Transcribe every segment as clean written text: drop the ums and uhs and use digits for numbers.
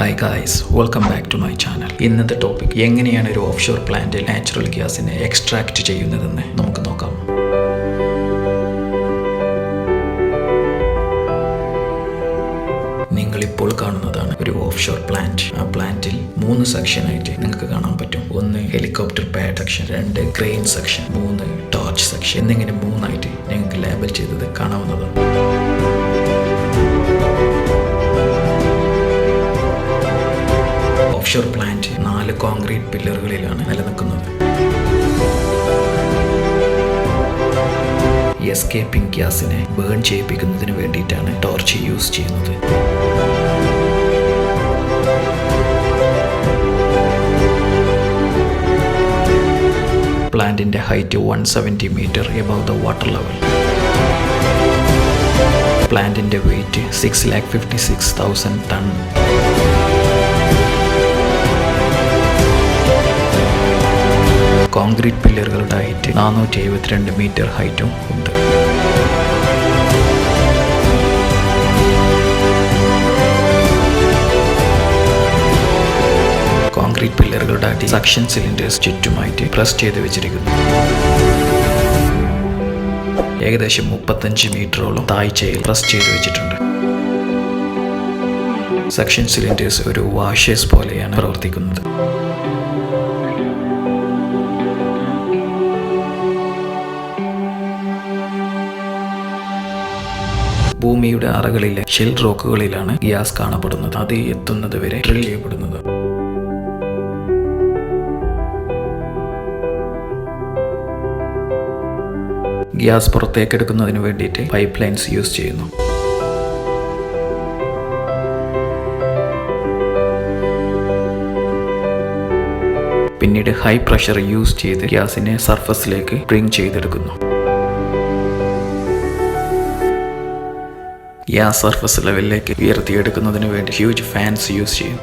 Hi guys, welcome back to my channel. ഇന്നത്തെ topic എങ്ങനെയാണ് ഒരു ഓഫ്ഷോർ പ്ലാന്റിൽ നാച്ചുറൽ ഗ്യാസിനെ എക്സ്ട്രാക്ട് ചെയ്യുന്നതെന്ന് നമുക്ക് നോക്കാം. നിങ്ങളിപ്പോൾ കാണുന്നതാണ് ഒരു ഓഫ്ഷോർ പ്ലാന്റ്. ആ പ്ലാന്റിൽ 3 സെക്ഷനായിട്ട് നിങ്ങൾക്ക് കാണാൻ പറ്റും. 1 helicopter pad section, 2 crane section, 3 torch section എന്നിങ്ങനെ 3ആയിട്ട് നിങ്ങൾക്ക് ലേബൽ ചെയ്തത് കാണാവുന്നതാണ്. ഓഫ്ഷോർ പ്ലാന്റ് 4 കോൺക്രീറ്റ് പില്ലറുകളിലാണ് നിലനിൽക്കുന്നത്. എസ്കേപ്പിംഗ് ഗ്യാസിനെ ബേൺ ചെയ്യിപ്പിക്കുന്നതിന് വേണ്ടിയിട്ടാണ് ടോർച്ച് യൂസ് ചെയ്യുന്നത്. പ്ലാന്റിന്റെ height 170 metre above the water level. പ്ലാന്റിന്റെ വെയിറ്റ് 6,56,000 ടൺ. കോൺക്രീറ്റ് പില്ലറുകളുടെ ഹൈറ്റ് 472 മീറ്റർ ഹൈറ്റും ഉണ്ട്. കോൺക്രീറ്റ് പില്ലറുകളുടെ അടി സക്ഷൻ സിലിണ്ടേഴ്സ് ചുറ്റുമായിട്ട് പ്രസ് ചെയ്ത് വെച്ചിരിക്കുന്നു. ഏകദേശം 35 മീറ്ററോളം താഴ്ചയിൽ പ്രസ് ചെയ്ത് വെച്ചിട്ടുണ്ട്. സക്ഷൻ സിലിണ്ടേഴ്സ് ഒരു വാഷേഴ്സ് പോലെയാണ് പ്രവർത്തിക്കുന്നത്. ഭൂമിയുടെ അറകളിലെ ഷെൽ റോക്കുകളിലാണ് ഗ്യാസ് കാണപ്പെടുന്നത്. അത് എത്തുന്നത് വരെ ഡ്രിൽ ചെയ്യപ്പെടുന്നത്. ഗ്യാസ് പുറത്തേക്കെടുക്കുന്നതിന് വേണ്ടിയിട്ട് പൈപ്പ് ലൈൻസ് യൂസ് ചെയ്യുന്നു. പിന്നീട് ഹൈ പ്രഷർ യൂസ് ചെയ്ത് ഗ്യാസിനെ സർഫസിലേക്ക് ബ്രിങ് ചെയ്തെടുക്കുന്നു. ഗ്യാസ് സർഫസ് ലെവലിലേക്ക് ഉയർത്തിയെടുക്കുന്നതിന് വേണ്ടി ഹ്യൂജ് ഫാൻസ് യൂസ് ചെയ്യും.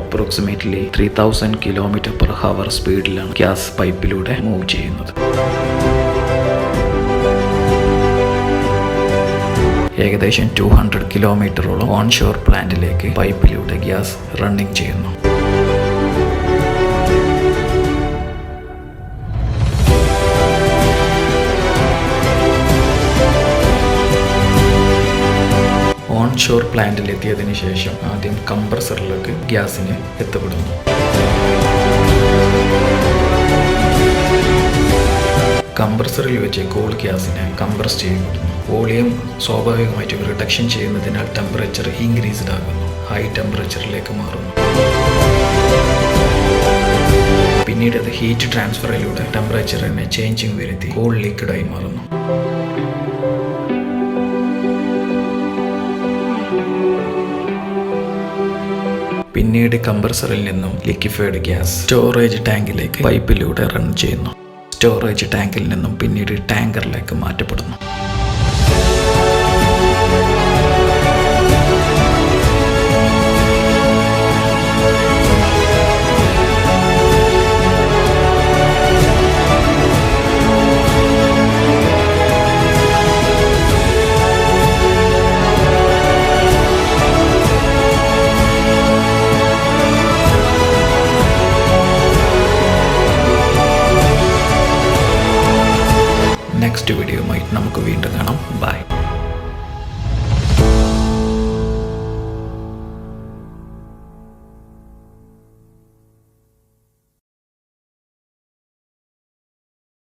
അപ്രോക്സിമേറ്റ്ലി 3000 km/h സ്പീഡിലാണ് ഗ്യാസ് പൈപ്പിലൂടെ മൂവ് ചെയ്യുന്നത്. ഏകദേശം 200 കിലോമീറ്ററോളം ഓൺഷോർ പ്ലാന്റിലേക്ക് പൈപ്പിലൂടെ ഗ്യാസ് റണ്ണിങ് ചെയ്യുന്നു. ഓൺഷോർ പ്ലാന്റിൽ എത്തിയതിനു ശേഷം ആദ്യം കംപ്രസറിലേക്ക് ഗ്യാസിന് എത്തപ്പെടുന്നു. കംപ്രസറിൽ വെച്ച് കൂൾ ഗ്യാസിനെ കംപ്രസ് ചെയ്യപ്പെടുന്നു. വോളിയം സ്വാഭാവികമായിട്ടും റിഡക്ഷൻ ചെയ്യുന്നതിനാൽ ടെമ്പറേച്ചർ ഇൻക്രീസ്ഡ് ആകുന്നു. ഹൈ ടെമ്പറേച്ചറിലേക്ക് മാറുന്നു. പിന്നീട് അത് ഹീറ്റ് ട്രാൻസ്ഫറിലൂടെ ടെമ്പറേച്ചറിനെ ചേഞ്ചിങ് വരുത്തി കൂൾ ലിക്വിഡായി മാറുന്നു. പിന്നീട് കംപ്രസറിൽ നിന്നും ലിക്വിഫൈഡ് ഗ്യാസ് സ്റ്റോറേജ് ടാങ്കിലേക്ക് പൈപ്പിലൂടെ റൺ ചെയ്യുന്നു. സ്റ്റോറേജ് ടാങ്കിൽ നിന്നും പിന്നീട് ടാങ്കറിലേക്ക് മാറ്റപ്പെടുന്നു. നെക്സ്റ്റ് വീഡിയോയുമായി നമുക്ക് വീണ്ടും കാണാം. ബൈ.